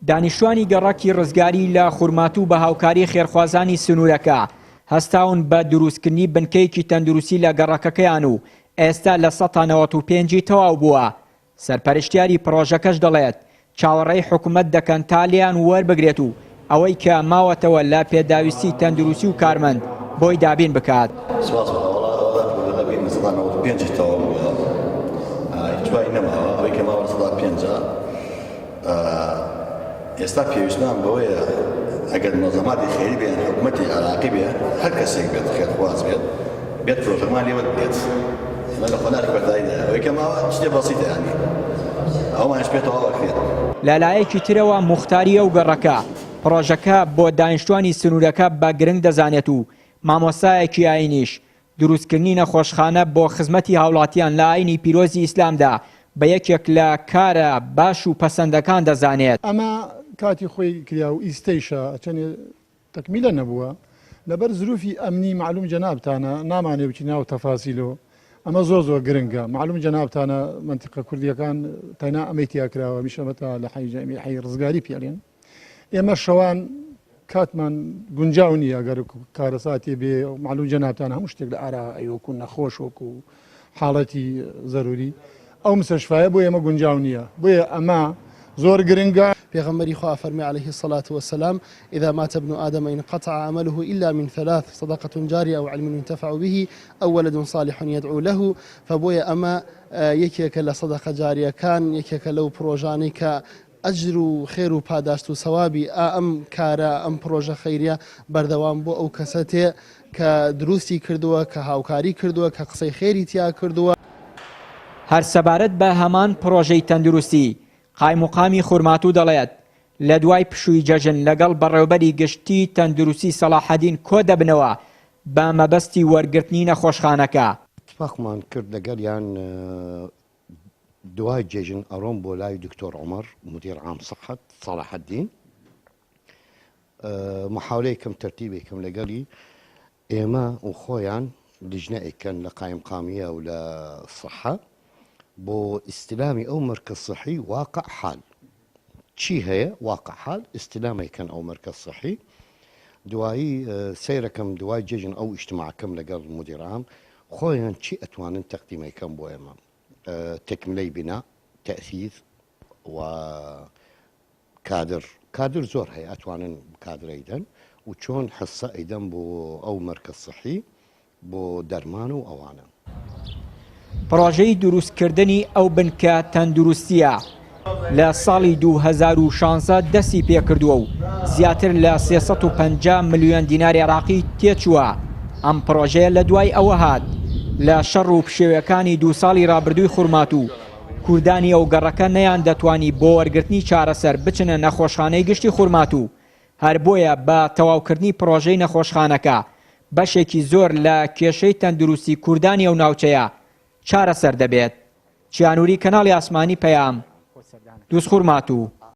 دانیشتوانی گەڕەکی ڕزگاری لە خورماتوو بە هاوکاری خێرخوازانی سنوورەکە هەستاون بە دروستکردنی بنکەیەکی تەندروستی لە گەڕەکەکەیان و ئێستا لە 95 تەواو بووە. سەرپەرشتیاری پرۆژەکەش دەڵێت چاوەڕێی حکوومەت دەکەن تا لێیان وەربگرێت و ئەوەی کە ماوەتەوە لە پێداویستی تەندروستی و کارمەند بۆی دابین بکات. ئێستا پێویستمان بەوەیە ئەگەر مۆزەماتی خێری بێن حکوومەتی عراقی بێ هەر کەسێک بێت خێرخواز بێت پرۆژەمان لێوە بێت ئێمە لە خۆناک بەردایدا ئەوەی کە ماوە شتێ بەسیتە ینی ئەومانش بێتەوە بەکرێت. لەلایەکی ترەوە موختاریە و گەڕەکە پرۆژەکە بۆ دانیشتوانی سنوورەکە بە گرنگ دەزانێت و مامۆستایەکی ئاینیش دروستکردنی نەخۆشخانە بۆ خزمەتی هاوڵاتیان لە ئاینی پیرۆزی ئیسلامدا بە یەکێک لە کارە باش و پەسەندەکان دەزانێت. ئەمە کاتی خۆی کریا و ئیستەیشە چەندێ تەکمیلە نەبووە لەبەر زروفی ئەمنی معلوم جەنابتانە نامانێ بچین ناو تەفاسیلەوە ئەمە زۆر گرنگە معلوم جەنابتانە منتیقە کوردیەکان تەنیا ئەمەی تیاکراوە میشەمەتە لە حی ڕزگاری پێڵێن ئێمە شەوان کاتمان گونجاو نییە ئەگەر کارەساتی بێ معلوم جەنابتان هەموو شتێک لە ئاراییوەکو نەخۆش وەکو حاڵەتی زەروری ئەو مستەشفایە بۆ ئێمە گونجاو نییە بۆیە ئەمە زۆر گرنگە. پێغەمبەری خوا فەرمی عليه الصلاة والسلام إذا مات ابن آدم انقطع عمله إلا من ثلاث صدقة جارية أو علم ينتفع به أو ولد صالح يدعو له فبويا أما يكيك لصدقة جارية كان يكيك لو بروجاني ئەجر و خێر و پاداشت و سەوابی ئەم کارە ئەم پرۆژە خەیریە بەردەوام بۆ ئەو کەسەتێ کە دروستی کردووە کە هاوکاری کردووە کە قسەی خێری تیا کردووە. هەر سەبارەت بە هەمان پرۆژەی تەندروستی قایموقامی خورماتوو دەڵێت لە دوای پشووی جەژن لەگەڵ بەڕێوەبەری گشتی تەندروستی سەلاحەدین کۆ دەبنەوە بە مەبەستی وەرگرتنی نەخۆشخانەکە. اتفاقمان کرد لەگەڵیان دوای جێژن ئەڕۆم بۆ لای دکتۆر عومەر مدیر عام سەحەت سەلاحەدین محاولەیەکەم تەرتیبێکم لەگەڵی ئێمە و خۆیان لجنەیەکەن لە قایمقامیە و لە سەحە بۆ ئیستیلامی ئەو مەرکەز سەحی واقع حال چی هەیە واقع حال ئیستیلامێکەن ئەو مەرکەز سەحی دوایی سەیرەکەم دوای جێژن ئەو ئیجتماعەکەم لەگەڵ مدیر عام خۆیان چی ئەتوانن تەقدیمەکەم بۆ ئێمە تەکمیلەی بنا تەئسیس و کادر زۆر هەیە ئەتوانن کادر ئەیدەن و چۆن حسە ئەیدەن بۆ ئەو مەرکەز سەحی بۆ دەرمان و ئەوانە. پرۆژەی دروستکردنی ئەو بنکە تەندروستیە لە ساڵی 2016 دەستی پێکردووە و زیاتر لە 350 ملیۆن دیناری عێراقی تێچووە. ئەم پرۆژەیە لە دوای ئەوە هات لە شەڕ و پشێوەکانی 2 ساڵی ڕابردووی خورماتوو کوردانی ئەو گەڕەکە نەیان دەتوانی بۆ وەرگرتنی چارەسەر بچنە نەخۆشخانەی گشتی خورماتوو. هەر بۆیە بە تەواوکردنی پرۆژەی نەخۆشخانەکە بەشێکی زۆر لە کێشەی تەندروستی کوردانی ئەو ناوچەیە چارەسەر دەبێت. چیانووری کەناڵی ئاسمانی پەیام دووس خورماتوو.